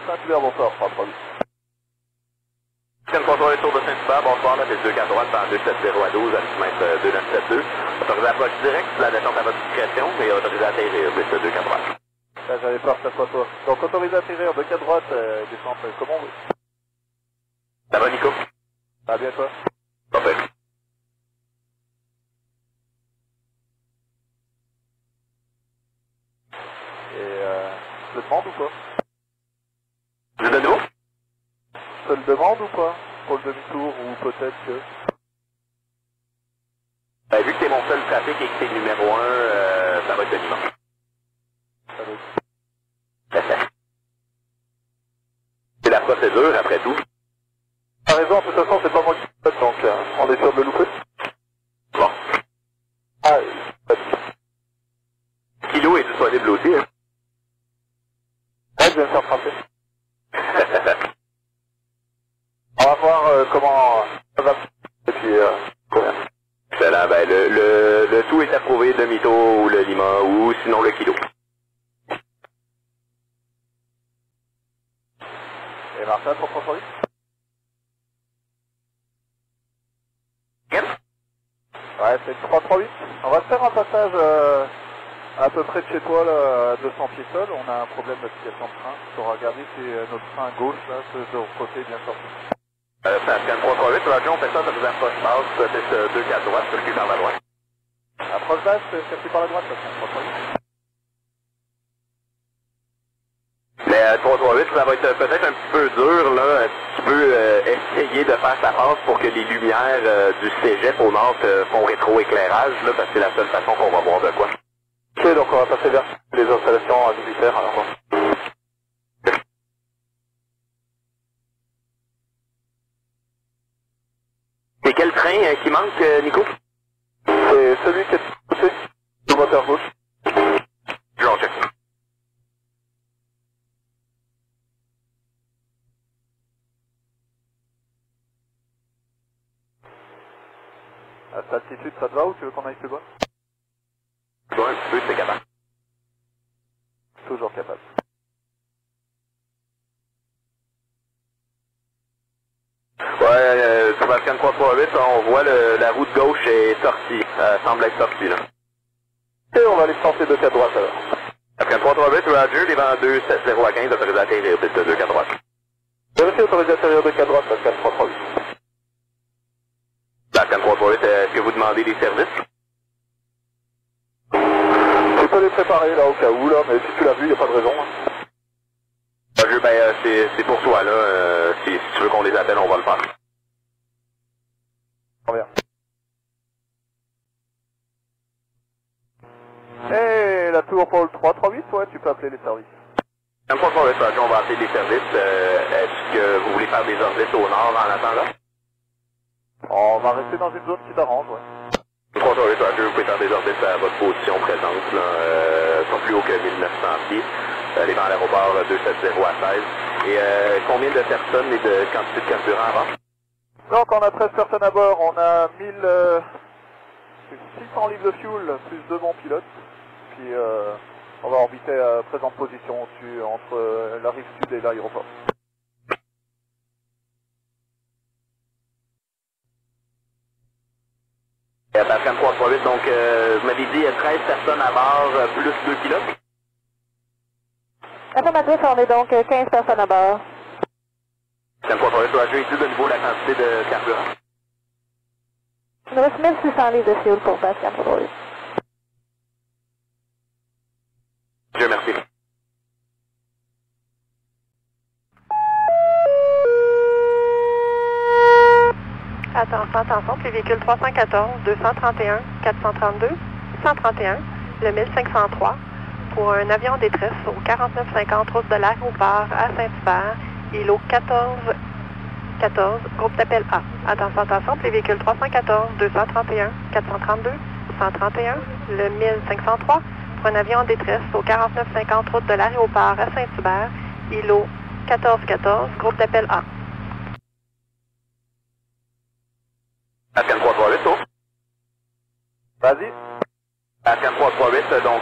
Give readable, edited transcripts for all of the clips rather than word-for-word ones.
Saint-Hubert, bonsoir, 338. Scan 338 tour de Saint-Hubert, bonsoir, la piste 2 4 droite par 270 à 12, altimètre 2972. Autorisé à approche directe, la descente à votre discrétion et autorisé à atterrir, piste 2 4 droite. J'avais peur que ça soit toi. Donc autorisé à atterrir de 4 droite, descente comment on veut. Ça va, Nico? Ça va bien toi? Parfait. Et je te le demande ou pas? Je de nouveau? Je te le demande ou pas? Pour le demi-tour ou peut-être que... Vu que t'es mon seul trafic et que t'es numéro 1, ça va être demi-manche. Ça va être... C'est la procédure, après tout. T'as raison, de toute façon c'est pas moi qui pilote, donc on est sûr de le louper. Bon. Ah, Kilo est disponible aussi, hein? ouais, je vais me faire frapper. On va voir comment ça va. Et puis, combien. Excellent, ben le tout est approuvé, demi-tour ou le Lima ou sinon le kilo. Et Martin, 338? Ouais, c'est 338. On va se faire un passage à peu près de chez toi, là, à 200 pieds sol. On a un problème d'application de frein. Il faudra regarder si notre frein gauche, là, ce de l'autre côté, est bien sorti. Ça scan 338, Roger, on fait ça, ça vous approche basse, piste 2 4 droite, circuit par la droite. Approche basse, circuit par la droite, ça scan 338. Mais 338, ça va être peut-être un petit peu dur, là. Tu peux essayer de faire sa passe pour que les lumières du cégep au nord font rétroéclairage, là, parce que c'est la seule façon qu'on va voir de quoi. Ok, donc on va passer vers les installations militaires, alors. C'est quel train qui manque, Nico? C'est celui qui est poussé, le moteur gauche. Je l'en check. À cette altitude, ça te va ou tu veux qu'on aille plus bas? Tu vois un petit peu, c'est capable. Toujours capable. Ouais, Sébastien 338, on voit la roue de gauche est sortie. Ça semble être sortie, là. Et on va aller se tenter de 4 droite alors. Sébastien 338, Roger, les vents 2 70 à 15, autorisé à atterrir, piste 2 4 droite. Vérifiez autorisé à atterrir de 4 droite, ça scan 338. Sébastien 338, est-ce que vous demandez des services? Tu peux les préparer là au cas où, là, mais si tu l'as vu, il n'y a pas de raison. Hein. Roger, ben c'est pour toi, là. Si tu veux qu'on les appelle, on va le faire. Bien. Et la tour pour le 338, ouais, tu peux appeler les services. Une fois qu'on on va appeler les services. Est-ce que vous voulez faire des orbites au nord en attendant? On va rester dans une zone qui t'arrange, ouais. 338, Roger, vous pouvez faire des orbites à votre position présente, là, pas plus haut que 1900 pieds. Les vents à l'aéroport 270 à 16. Et combien de personnes et de quantité de carburant avant? Donc on a 13 personnes à bord, on a 600 livres de fuel, plus 2 bons pilotes. Puis on va orbiter à présente position au-dessus, entre la rive sud et l'aéroport. Pascal 338, donc vous m'avez dit 13 personnes à bord, plus 2 pilotes? Affirmatif, on est donc 15 personnes à bord. Pascal 338, Roger, ici de nouveau la quantité de carburant. Il nous reste 1600 livres de fuel pour Pascal 338. Dieu merci. Attention, les véhicules 314, 231, 432, 131, le 1503, pour un avion en détresse au 4950 route de l'aéroport à Saint-Hubert, îlot 14, groupe d'appel A. Attention, les véhicules 314, 231, 432, 131, le 1503, pour un avion en détresse au 4950 route de l'aéroport à Saint-Hubert, îlot 14, groupe d'appel A. Pascal 338, oh. Vas-y. Pascal 338, donc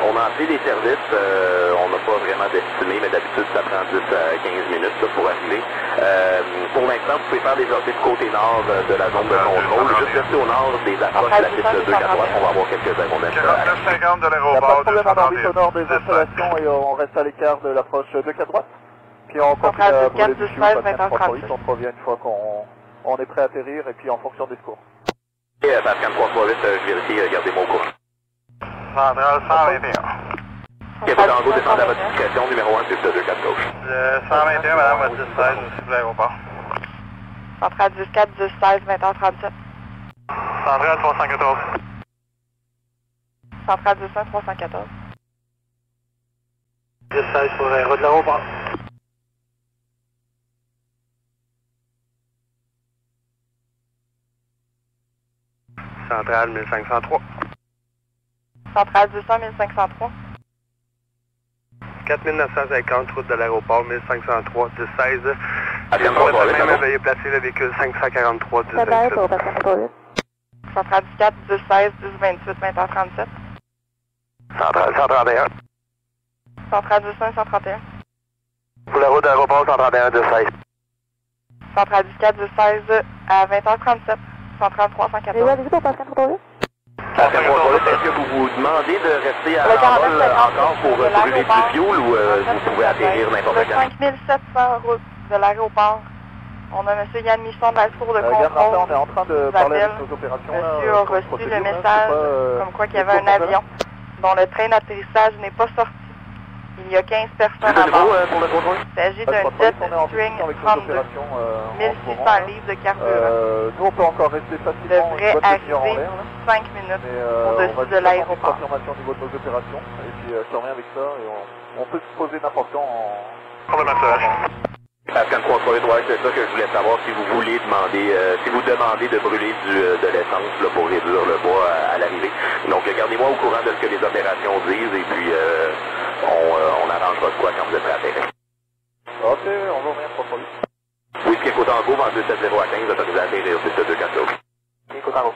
on a appelé les services, on n'a pas vraiment d'estimé, mais d'habitude ça prend 10 à 15 minutes là, pour arriver. Pour l'instant, vous pouvez faire des sorties du côté nord de la zone de contrôle, juste rester au nord des approches de la piste 243, on va avoir quelques aéronefs. 49-50 de l'aéroport, 231. On orbite au nord des installations et on reste à l'écart de l'approche 243. Puis on continue à brûler du fuel, on revient une fois qu'on est prêt à atterrir et puis en fonction des secours. Pascal 338, je vérifie, gardez-moi au courant. Centrale 121. Ok, Tango, descendez à votre discrétion, numéro 1, piste 24 gauche. 121, madame, à 10-16, aussi de l'aéroport. Centrale 14, 10-16, 20h37. Centrale 314. Centrale 15, 314. 10-16 pour l'aéro de l'aéroport. Centrale 1503. Centrale 1503. 4950, route de l'aéroport, 1503, 10-16. Veuillez placer le véhicule 543, 10-28. Centrale 14, 10-16, 10-28, 20h37. Centrale 131. Centrale 15, 131. Pour la route de l'aéroport, 131, 10-16. Centrale 14, 10-16 à 20h37. Centrale 314. Pascal 338, est-ce que vous vous demandez de rester à l'envol encore pour brûler du fuel ou vous pouvez atterrir n'importe quand? 5700 route de l'aéroport. On a M. Yann Michon de la tour de contrôle. On est en train de parler avec nos opérations. Monsieur a reçu le message comme quoi qu'il y avait un avion dont le train d'atterrissage n'est pas sorti. Il y a 15 personnes à bord. Il s'agit d'un jet string 32, 1600 livres de carburant. Nous, on peut encore rester facilement devrait arriver 5 minutes au-dessus de l'aéroport. Confirmation au niveau de nos opérations. Et puis, je te reviens avec ça et on peut se poser n'importe quand pour le massage. Pascal 338, ouais, c'est ça que je voulais savoir si vous voulez demander, si vous demandez de brûler de l'essence là, pour réduire le bois à l'arrivée. Donc, gardez-moi au courant de ce que les opérations disent et puis on arrangera de quoi quand vous êtes prêt à atterrir. Ok, on va revenir 338. Oui, ce qui est Cotango, vent 270 à 15, autorisé à atterrir, piste 240. Oui, Cotango.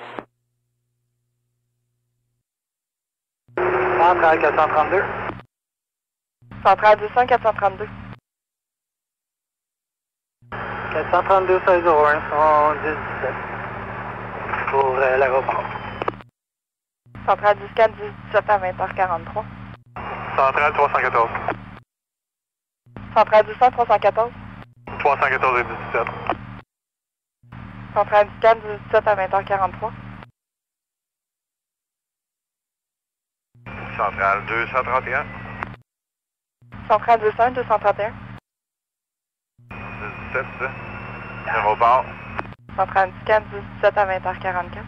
Centrale 432. Centrale 15, 432. 432 1601, 117 pour l'aéroport. Centrale 14, 17 à 20h43. Centrale 314. Centrale 15, 314. 314 et 17. Centrale 14, 17 à 20h43. Centrale 231. Centrale 201, 231. 17, aéroport. Centrale 14, 17 à 20h44.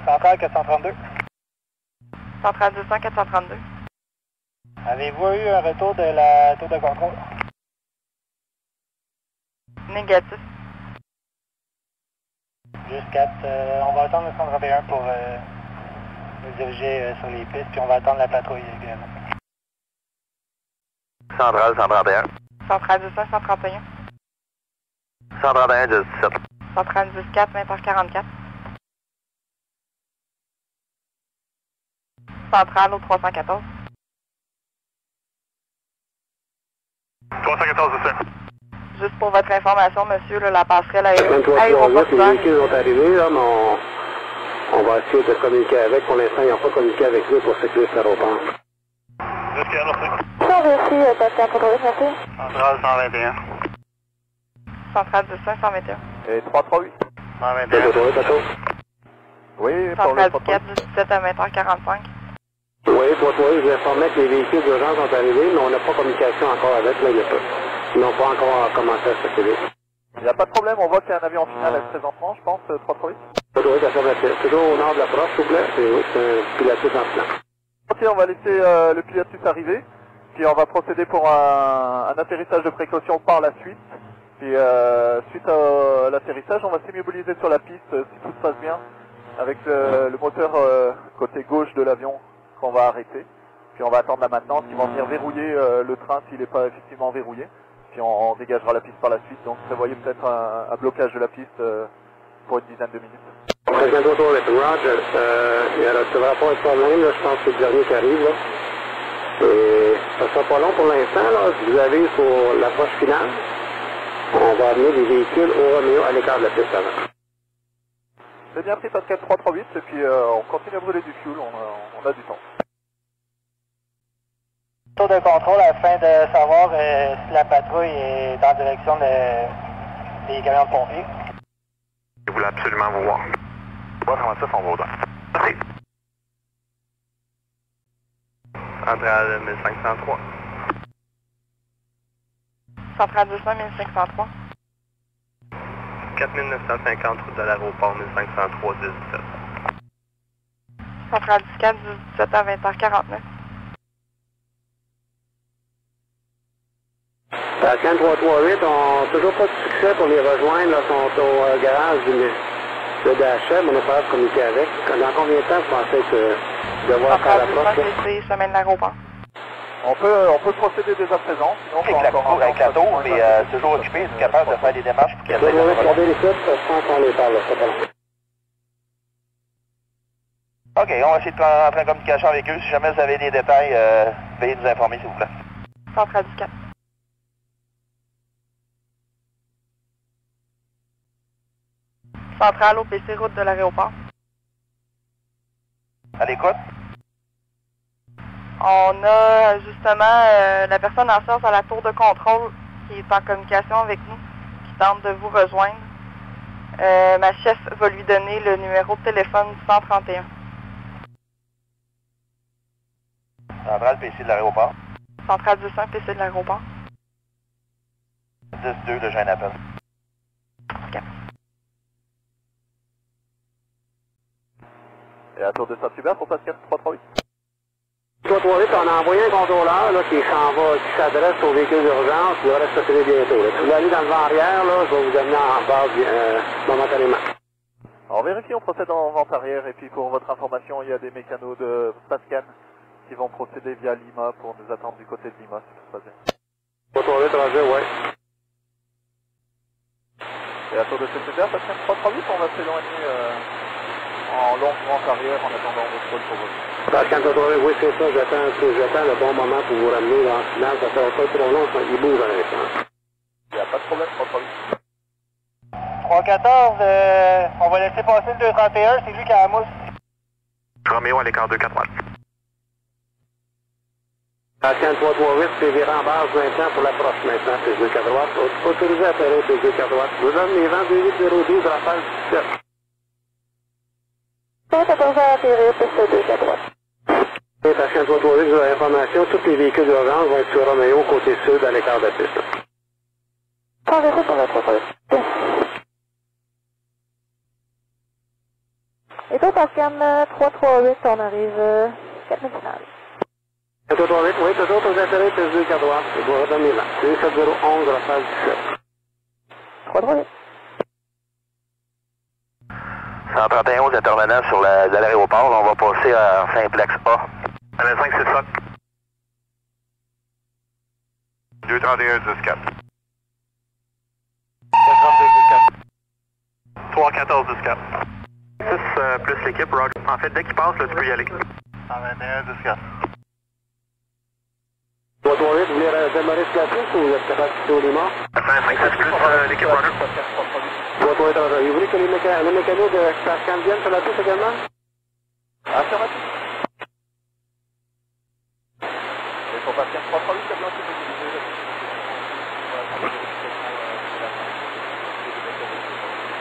Centrale 432. Centrale 200, 432. Avez-vous eu un retour de la tour de contrôle? Négatif. Juste 4. On va attendre le 131 pour nous diriger sur les pistes, puis on va attendre la patrouille également. Centrale 131. Centrale 200, 131. 131, 17. Centrale 14, 20h44. Centrale au 314. 314, 17. Juste pour votre information, monsieur, là, la passerelle aéroportuaire. Les véhicules sont arrivés, là, mais on va essayer de communiquer avec. Pour l'instant, ils n'ont pas communiqué avec eux pour sécuriser l'aéroport. Jusqu'à merci. Ça, merci, Pascal 438, merci. Centrale 121. Centrale 200, 121. Et 338. 121. Oui, pour Centrale le 4, 17 à 20h45. Oui, pour toi, je vous informais que les véhicules d'urgence sont arrivés, mais on n'a pas communication encore avec, là, il n'y a pas. Ils n'ont pas encore commencé à circuler. Il n'y a pas de problème, on voit qu'il y a un avion final à 13 enfants, je pense, 338. Oui, d'accord, toujours au nord de l'approche, s'il vous plaît. Oui, c'est un pilotus en plan. Ok, on va laisser le pilotus arriver, puis on va procéder pour un atterrissage de précaution par la suite. Puis suite à l'atterrissage, on va s'immobiliser sur la piste si tout se passe bien, avec le moteur côté gauche de l'avion qu'on va arrêter. Puis on va attendre la maintenance, ils vont venir verrouiller le train s'il n'est pas effectivement verrouillé. Puis on dégagera la piste par la suite, donc prévoyez peut-être un blocage de la piste pour une dizaine de minutes. Pascal 338, Roger. Il ne devrait pas être de problème, là, je pense que c'est le dernier qui arrive. Là. Et ça ne sera pas long pour l'instant. Là. Vous avez pour l'approche finale. On va amener des véhicules au Romeo à l'écart de la piste avant. C'est bien pris Pascal 338 et puis on continue à brûler du fuel, on a du temps. Tour de contrôle afin de savoir si la patrouille est en direction des camions de pompiers. Je voulais absolument vous voir. Informatif, on va au-dedans. Merci. Centrale 1503. Centrale 200, 1503. 4950 route de l'aéroport 1503 17. Centrale 14, 17 à 20h49. Pascal 338, on n'a toujours pas de succès pour les rejoindre. Là, sont au garage de DHM. On n'a pas de communiquer avec. Dans combien de temps vous pensez de voir faire Centrale l'approche? 200, c'est chemin de l'aéroport. On peut procéder dès à présent, sinon on peut encore... Avec la tour, mais toujours occupé, est capable de faire des démarches pour qu'elle Je vais regarder les sites, je pense qu'on les parle. C'est pas long. OK, on va essayer de rentrer en communication avec eux. Si jamais vous avez des détails, veuillez nous informer, s'il vous plaît. Centrale 4. Centrale OPC, route de l'aéroport. À l'écoute. On a justement la personne en charge à la tour de contrôle qui est en communication avec nous, qui tente de vous rejoindre. Ma chef va lui donner le numéro de téléphone 131. Centrale PC de l'aéroport. Centrale 200 PC de l'aéroport. 10-2, j'ai un appel. OK. Et à tour de Saint-Hubert pour Pascal 338. 338, on a envoyé un contrôleur là, qui s'adresse au véhicule d'urgence. Il devrait se tirer bientôt. Là. Si vous voulez aller dans le vent arrière, là, je vais vous amener en base momentanément. On vérifie, on procède en vente arrière et puis pour votre information, il y a des mécanos de Pascal qui vont procéder via Lima pour nous attendre du côté de Lima, si tout se passe bien. 338, Roger, ouais. Et à tour de Saint-Hubert, Pascal 338, on va s'éloigner en longue vente arrière en attendant votre rôle pour vous. Pascal 338, oui, c'est ça. J'attends le bon moment pour vous ramener dans le final. Ça fait pas trop long, il bouge à l'instant. Il n'y a pas de problème, 338. 314, on va laisser passer le 231, c'est lui qui a la mousse. Roméo à l'écart 248. Pascal 338, c'est virant en base maintenant pour l'approche maintenant, c'est 243. Autorisé à atterrir, c'est 243. Je vous donne les vents 2802 de Rafale 17. 114 à atterrir, piste 243. Et Pascal 338, vous avez l'information, tous les véhicules d'urgence vont être sur Roméo, côté sud, à l'écart de la piste. Traversez pour le 338. Et toi, Pascal 338, on arrive 4 minutes finales. 338, oui, toujours pour atterrir, piste 243. Je vous redonne les vents. 27011 Rafale 17. 338. 131 intervenants sur l'aéroport, on va passer en simplex A. À la 567. 231 14. 314 14. 6 plus l'équipe, Roger. En fait, dès qu'il passe, là, tu peux y aller. 121 14. 338, vous voulez démarrer ce place ou vous êtes capable de quitter au Lima? 567 plus l'équipe, Roger. 338, Roger. Vous voulez que les mécanos de Pascal viennent sur la piste également? Affirmatif. Et pour Pascal 338, c'est bien sûr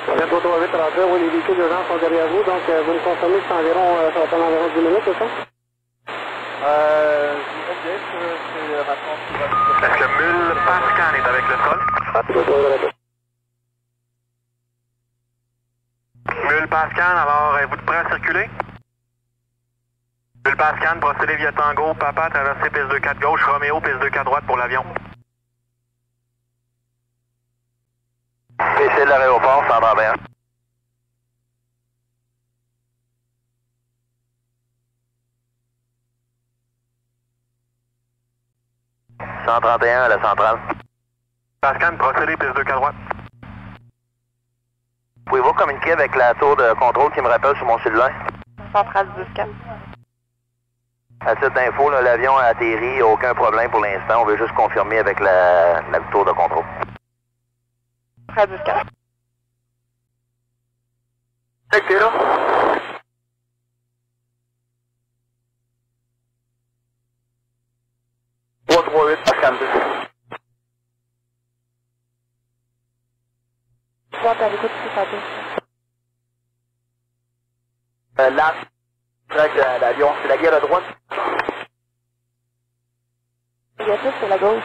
Pascal 338, Roger, oui, les véhicules d'urgence sont derrière vous, donc vous nous confirmez que c'est environ, ça va prendre environ 10 minutes, c'est ça? c'est maintenant... Est-ce que Mule Pascal est avec le sol? Mule Pascal, alors êtes-vous prêt à circuler? Mule Pascal, procédez via Tango, Papa, traversez piste 24 gauche, Roméo, piste 24 droite pour l'avion. PC de l'aéroport, 131. 131 à la centrale. Pascal, procédez, piste 2 à droite. Pouvez-vous communiquer avec la tour de contrôle qui me rappelle sur mon cellulaire? Centrale 10-4. À titre d'info, l'avion a atterri, aucun problème pour l'instant. On veut juste confirmer avec la tour de contrôle. Centrale 10-4. Ok, là. Je vais à l'écoute si ça bouge. Là, l'avion, c'est la guerre à droite. Négatif, c'est la gauche.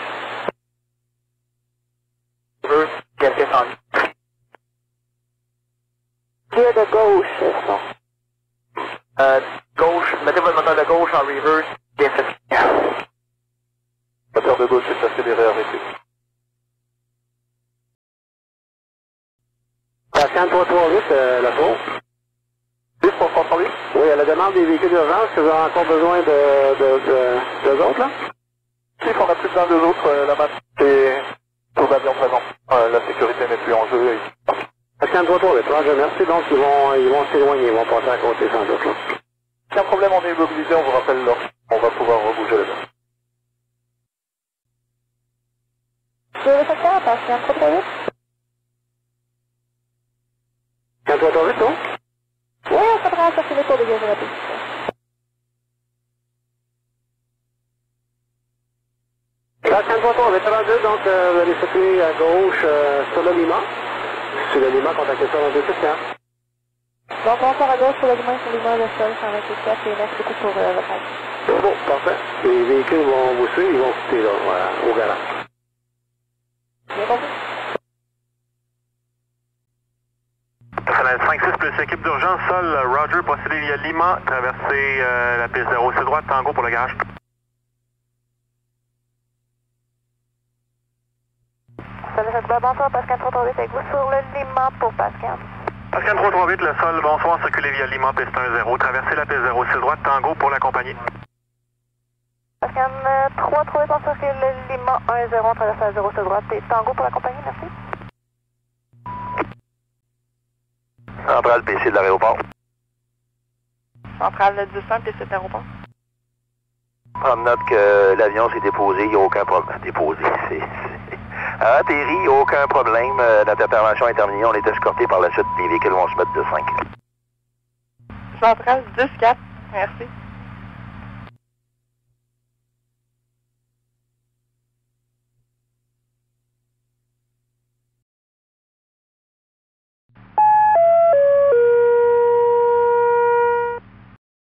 Quelqu'un s'en vient. Guerre de gauche, ça. Gauche, mettez votre moteur de gauche en reverse. Moteur de gauche est accéléré, arrêtez. Pascal 338, la tour. 10 pour 338? Oui, à la demande des véhicules d'urgence, est-ce que vous avez encore besoin de autres, là? Si, on a plus besoin d'eux autres, la masse est tout l'avion présent. La sécurité n'est plus en jeu. Pascal 338, je merci, donc ils vont s'éloigner, ils vont passer à côté sans doute, là. Aucun problème, on est immobilisé, on vous rappelle là. On va pouvoir rebouger l'avion. Je vais faire ça, Pascal 338. Pascal 338, non? Oui, on s'apprend à chercher les tours de gaz rapide. Pascal 338, 32, donc vous allez circuler à gauche sur le Lima. Sur le Lima, contactez ça dans 264. Donc, on sort à gauche sur le Lima, le sol, 124, et merci beaucoup pour votre aide. C'est bon, parfait. Les véhicules vont vous suivre, ils vont quitter là, voilà, au garage. Bien compris. Personnel 5-6 plus équipe d'urgence, sol, Roger, procédé via Lima, traverser la piste 0, c'est droite, tango pour le garage. Salut, bonsoir, Pascal 338 avec vous sur le Lima pour Pascal. Pascal 338, le sol, bonsoir, circulez via Lima, piste 1-0, traversez la piste 0, c'est droite, tango pour la compagnie. Pascal 338, on circule le Lima 1-0, on traverse la 0, c'est droite, et tango pour la compagnie, merci. Centrale PC de l'aéroport. Centrale 10-1, PC de l'aéroport. Prendre note que l'avion s'est déposé, il n'y a aucun problème. Déposé, a atterri, il n'y a aucun problème. Notre intervention est terminée, on est escorté par la suite. Les véhicules vont se mettre de 5. Centrale 10-4, merci.